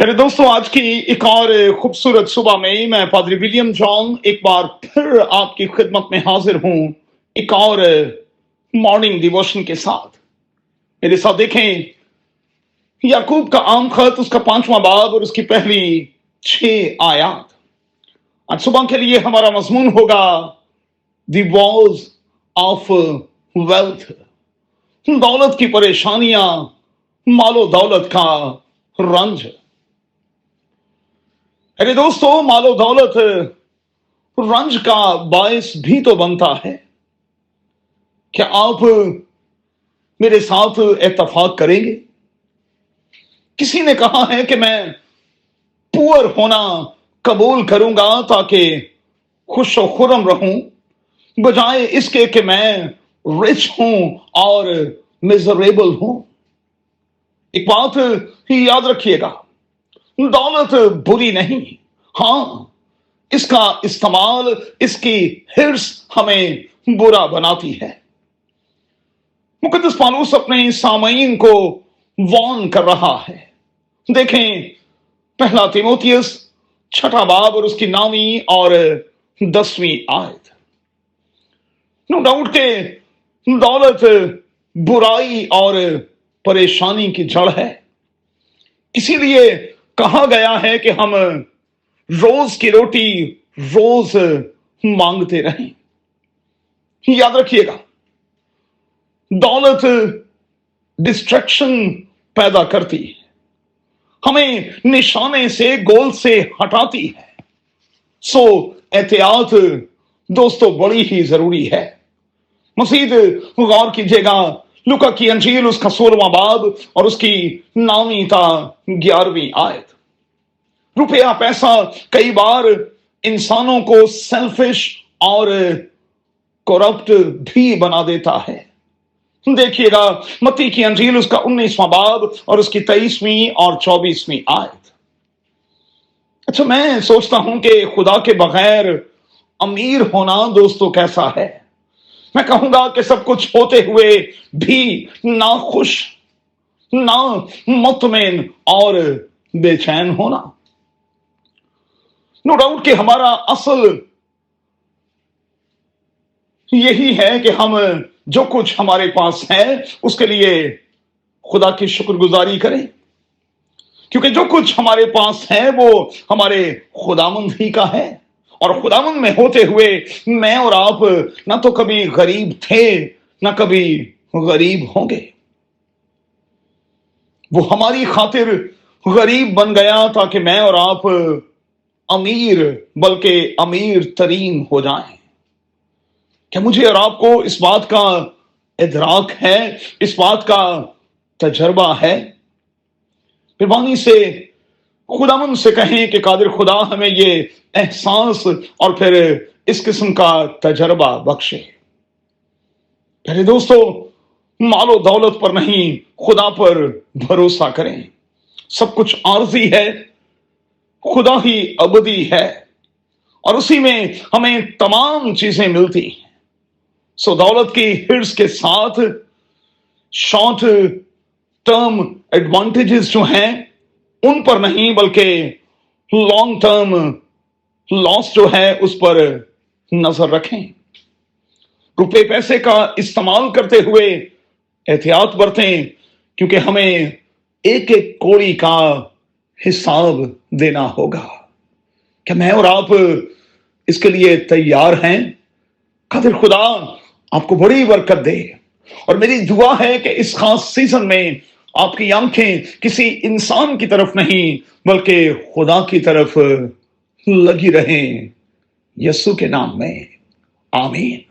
मेरे दोस्तों, आज की एक और खूबसूरत सुबह में मैं पादरी विलियम जॉन एक बार फिर आपकी खिदमत में हाजिर हूं, एक और मॉर्निंग डिवोशन के साथ। मेरे साथ देखें याकूब का आम खत, उसका 5वां बाब और उसकी पहली 6 आयत। आज सुबह के लिए हमारा मजमून होगा द वॉज ऑफ वेल्थ, दौलत की परेशानियां, मालो दौलत का रंज। अरे दोस्तों, मालो दौलत रंज का बायस भी तो बनता है। क्या आप मेरे साथ इत्तेफाक करेंगे? किसी ने कहा है कि मैं पुअर होना कबूल करूंगा ताकि खुश और खुरम रहूं, बजाय इसके कि मैं रिच हूं और मिजरेबल हूं। एक बात ही याद रखिएगा, दौलत बुरी नहीं, हां इसका इस्तेमाल, इसकी हिर्स हमें बुरा बनाती है। मुकद्दस पौलुस अपने सामईन को वार्न कर रहा है। देखें पहला तीमुथियुस 6वां बाब और उसकी 9वीं और 10वीं आयत। नो डाउट के दौलत बुराई और परेशानी की जड़ है। इसीलिए कहा गया है कि हम रोज की रोटी रोज मांगते रहें। याद रखिएगा, दौलत डिस्ट्रैक्शन पैदा करती है, हमें निशाने से, गोल से हटाती है। सो एहतियात दोस्तों बड़ी ही जरूरी है। मजीद गौर कीजिएगा, लूका की अंजील उसका 16वां बाब और उसकी 9वीं ता 11वीं आयत। रुपया पैसा कई बार इंसानों को सेल्फिश और करप्ट भी बना देता है। देखिएगा मत्ती की अंजील उसका 19वां बाब और उसकी 23वीं और 24वीं आयत। अच्छा, मैं सोचता हूं कि खुदा के बगैर अमीर होना दोस्तों कैसा है। मैं कहूंगा कि सब कुछ होते हुए भी ना खुश, ना मुतमईन और बेचैन होना। नो डाउट कि हमारा असल यही है कि हम जो कुछ हमारे पास है उसके लिए खुदा की शुक्रगुजारी करें, क्योंकि जो कुछ हमारे पास है वो हमारे खुदावंद ही का है। और खुदावंद में होते हुए मैं और आप ना तो कभी गरीब थे, ना कभी गरीब होंगे। वो हमारी खातिर गरीब बन गया ताकि मैं और आप अमीर, बल्कि अमीर तरीन हो जाएं। क्या मुझे और आपको इस बात का इदराक है, इस बात का तजर्बा है? मेहरबानी से खुदावंद से कहें कि कादिर खुदा हमें ये एहसास और फिर इस किस्म का तजर्बा बख्शे। प्यारे दोस्तों, मालो दौलत पर नहीं, खुदा पर भरोसा करें। सब कुछ आर्जी है, खुदा ही अबदी है और उसी में हमें तमाम चीजें मिलती हैं। सो दौलत की हिर्स के साथ शॉर्ट टर्म एडवांटेजेस जो हैं उन पर नहीं, बल्कि लॉन्ग टर्म लॉस जो है उस पर नजर रखें। रुपए पैसे का इस्तेमाल करते हुए एहतियात बरतें, क्योंकि हमें एक एक कौड़ी का हिसाब देना होगा। क्या मैं और आप इसके लिए तैयार हैं? कादिर खुदा आपको बड़ी बरकत दे और मेरी दुआ है कि इस खास सीजन में आपकी आंखें किसी इंसान की तरफ नहीं, बल्कि खुदा की तरफ लगी रहें। यीशु के नाम में आमीन।